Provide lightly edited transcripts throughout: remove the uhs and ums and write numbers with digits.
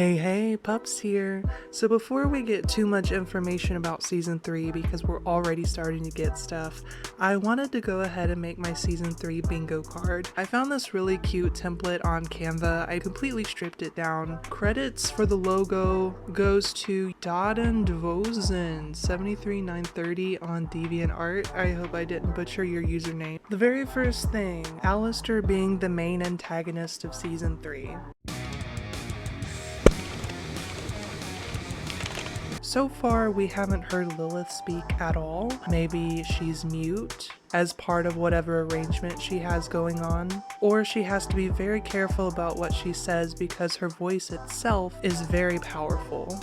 Hey, Pups here. So before we get too much information about Season 3, because we're already starting to get stuff, I wanted to go ahead and make my Season 3 bingo card. I found this really cute template on Canva. I completely stripped it down. Credits for the logo goes to Daden Dvozen 73930 on DeviantArt. I hope I didn't butcher your username. The very first thing, Alastor being the main antagonist of Season 3. So far, we haven't heard Lilith speak at all. Maybe she's mute as part of whatever arrangement she has going on, or she has to be very careful about what she says because her voice itself is very powerful.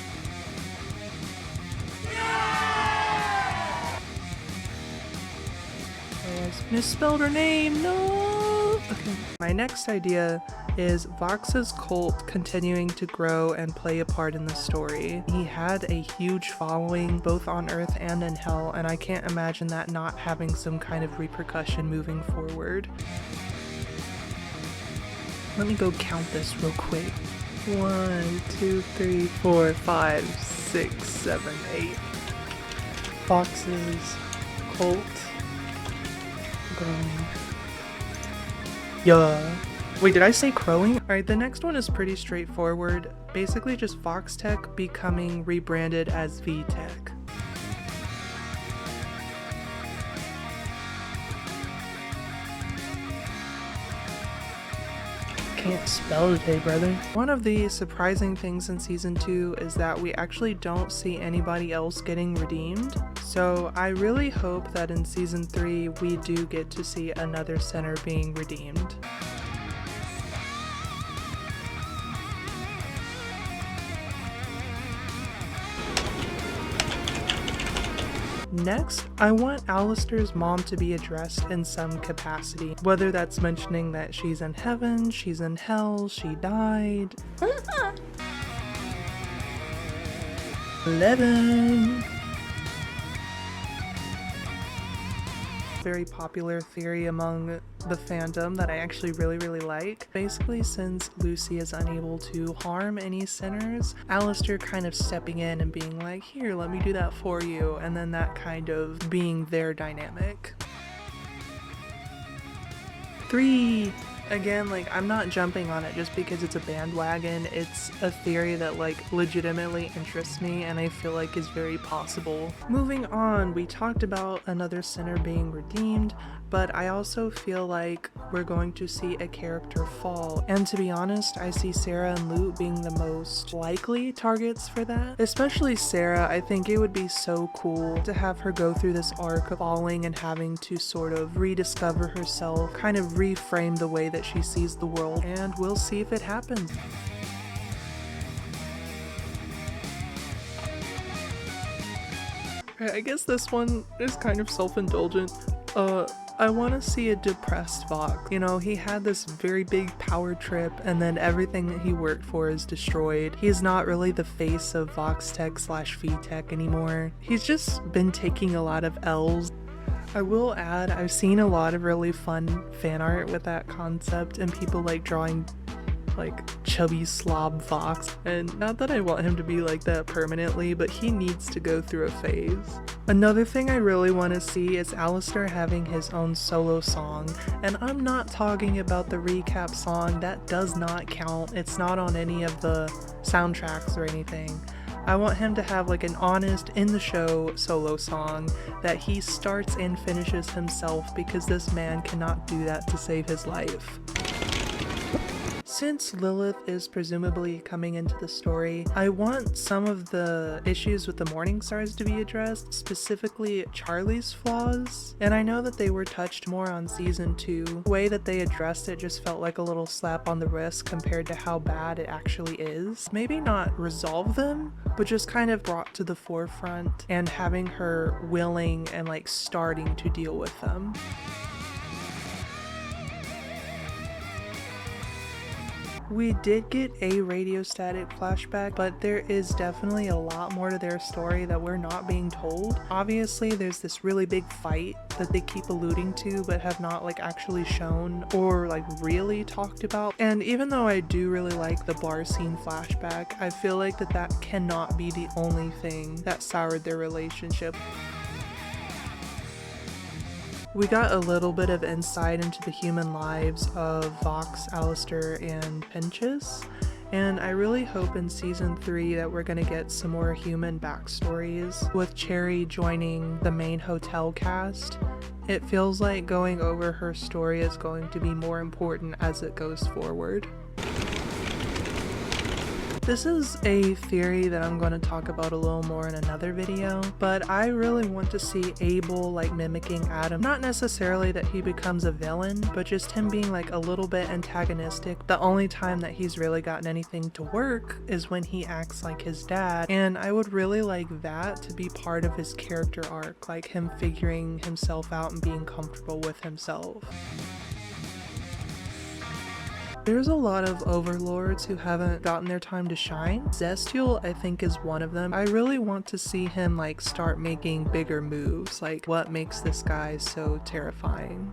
I misspelled her name, no! Okay. My next idea is Vox's cult continuing to grow and play a part in the story. He had a huge following both on Earth and in Hell, and I can't imagine that not having some kind of repercussion moving forward. Let me go count this real quick. 1, 2, 3, 4, 5, 6, 7, 8. Vox's cult growing. Yeah. Wait, did I say crowing? Alright, the next one is pretty straightforward. Basically just VoxTech becoming rebranded as VTech. Can't spell today, brother. One of the surprising things in Season 2 is that we actually don't see anybody else getting redeemed. So I really hope that in Season 3 we do get to see another center being redeemed. Next, I want Alastor's mom to be addressed in some capacity, whether that's mentioning that she's in heaven, she's in hell, she died. 11. Very popular theory among the fandom that I actually really like. Basically, since Lucy is unable to harm any sinners, Alastor kind of stepping in and being like, here, let me do that for you, and then that kind of being their dynamic. 3. Again, like, I'm not jumping on it just because it's a bandwagon. It's a theory that, like, legitimately interests me and I feel like is very possible. Moving on, we talked about another sinner being redeemed, but I also feel like we're going to see a character fall. And to be honest, I see Sarah and Lute being the most likely targets for that. Especially Sarah, I think it would be so cool to have her go through this arc of falling and having to sort of rediscover herself, kind of reframe the way that she sees the world, and we'll see if it happens. I guess this one is kind of self-indulgent. I want to see a depressed Vox. You know, he had this very big power trip and then everything that he worked for is destroyed. He's not really the face of VoxTech/VTech anymore. He's just been taking a lot of L's. I will add, I've seen a lot of really fun fan art with that concept and people like drawing like chubby slob Vox, and not that I want him to be like that permanently, but he needs to go through a phase. Another thing I really want to see is Alastor having his own solo song, and I'm not talking about the recap song. That does not count. It's not on any of the soundtracks or anything. I want him to have like an honest, in the show solo song that he starts and finishes himself, because this man cannot do that to save his life. Since Lilith is presumably coming into the story, I want some of the issues with the Morning Stars to be addressed, specifically Charlie's flaws. And I know that they were touched more on Season 2. The way that they addressed it just felt like a little slap on the wrist compared to how bad it actually is. Maybe not resolve them, but just kind of brought to the forefront and having her willing and like starting to deal with them. We did get a radiostatic flashback, but there is definitely a lot more to their story that we're not being told. Obviously, there's this really big fight that they keep alluding to but have not like actually shown or like really talked about. And even though I do really like the bar scene flashback, I feel like that cannot be the only thing that soured their relationship. We got a little bit of insight into the human lives of Vox, Alastor, and Pinchas, and I really hope in season 3 that we're gonna get some more human backstories, with Cherry joining the main hotel cast. It feels like going over her story is going to be more important as it goes forward. This is a theory that I'm going to talk about a little more in another video, but I really want to see Abel like mimicking Adam. Not necessarily that he becomes a villain, but just him being like a little bit antagonistic. The only time that he's really gotten anything to work is when he acts like his dad, and I would really like that to be part of his character arc, like him figuring himself out and being comfortable with himself. There's a lot of overlords who haven't gotten their time to shine. Zestial, I think, is one of them. I really want to see him like start making bigger moves, like what makes this guy so terrifying.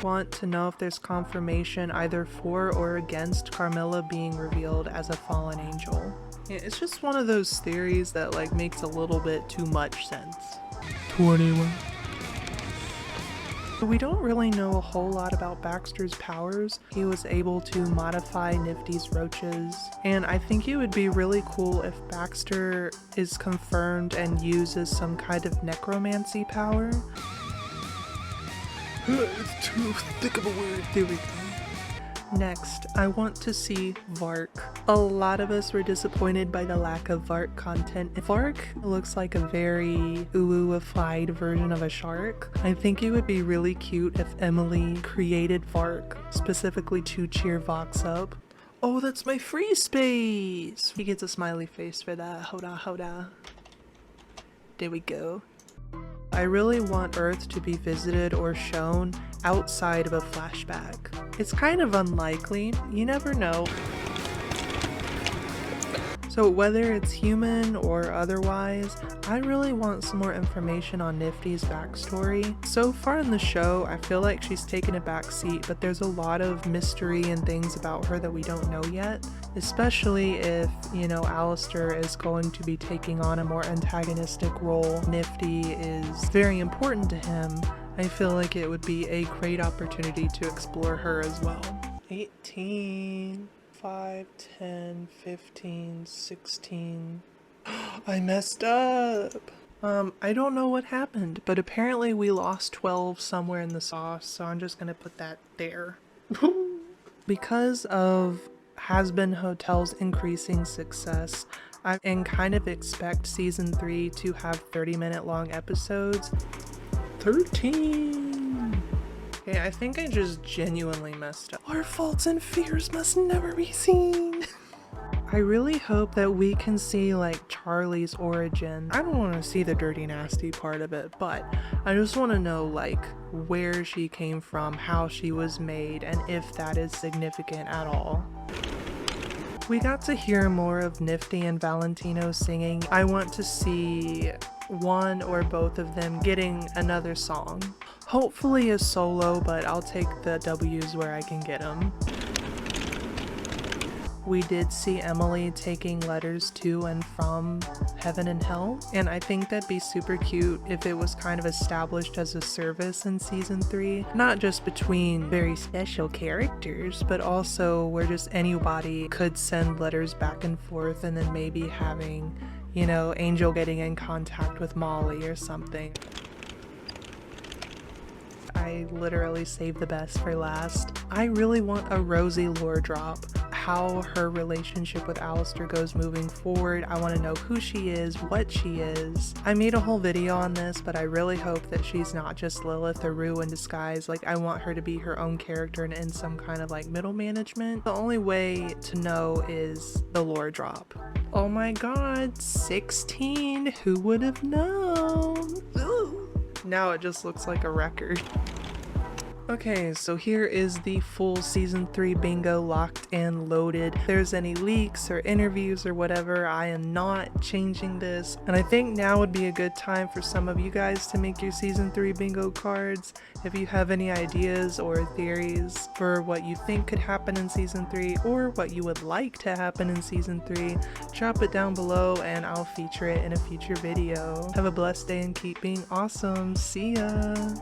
Want to know if there's confirmation either for or against Carmilla being revealed as a fallen angel. It's just one of those theories that like makes a little bit too much sense. 21. We don't really know a whole lot about Baxter's powers. He was able to modify Nifty's roaches, and I think it would be really cool if Baxter is confirmed and uses some kind of necromancy power. It's too thick of a word. There we go. Next, I want to see Vark. A lot of us were disappointed by the lack of Vark content. Vark looks like a very ooh-ified version of a shark. I think it would be really cute if Emily created Vark specifically to cheer Vox up. Oh, that's my free space! He gets a smiley face for that. Hoda. There we go. I really want Earth to be visited or shown outside of a flashback. It's kind of unlikely, you never know. So whether it's human or otherwise, I really want some more information on Nifty's backstory. So far in the show, I feel like she's taken a back seat, but there's a lot of mystery and things about her that we don't know yet, especially if, you know, Alastor is going to be taking on a more antagonistic role. Nifty is very important to him. I feel like it would be a great opportunity to explore her as well. 18, 5, 10, 15, 16. I messed up! I don't know what happened, but apparently we lost 12 somewhere in the sauce, so I'm just gonna put that there. Because of Hazbin Hotel's increasing success, I can kind of expect season 3 to have 30-minute long episodes. 13! Okay, I think I just genuinely messed up. Our faults and fears must never be seen! I really hope that we can see like Charlie's origin. I don't want to see the dirty nasty part of it, but I just want to know like where she came from, how she was made, and if that is significant at all. We got to hear more of Nifty and Valentino singing. I want to see one or both of them getting another song. Hopefully a solo, but I'll take the W's where I can get them. We did see Emily taking letters to and from heaven and hell, and I think that'd be super cute if it was kind of established as a service in season 3, not just between very special characters, but also where just anybody could send letters back and forth, and then maybe having, you know, Angel getting in contact with Molly or something. I literally saved the best for last. I really want a Rosie lore drop. How her relationship with Alastor goes moving forward. I want to know who she is, what she is. I made a whole video on this, but I really hope that she's not just Lilith or Rue in disguise. Like, I want her to be her own character and in some kind of like middle management. The only way to know is the lore drop. Oh my god, 16! Who would have known? Ooh. Now it just looks like a record. Okay, so here is the full season 3 bingo locked and loaded. If there's any leaks or interviews or whatever, I am not changing this. And I think now would be a good time for some of you guys to make your season 3 bingo cards. If you have any ideas or theories for what you think could happen in season 3 or what you would like to happen in season 3, drop it down below and I'll feature it in a future video. Have a blessed day and keep being awesome. See ya!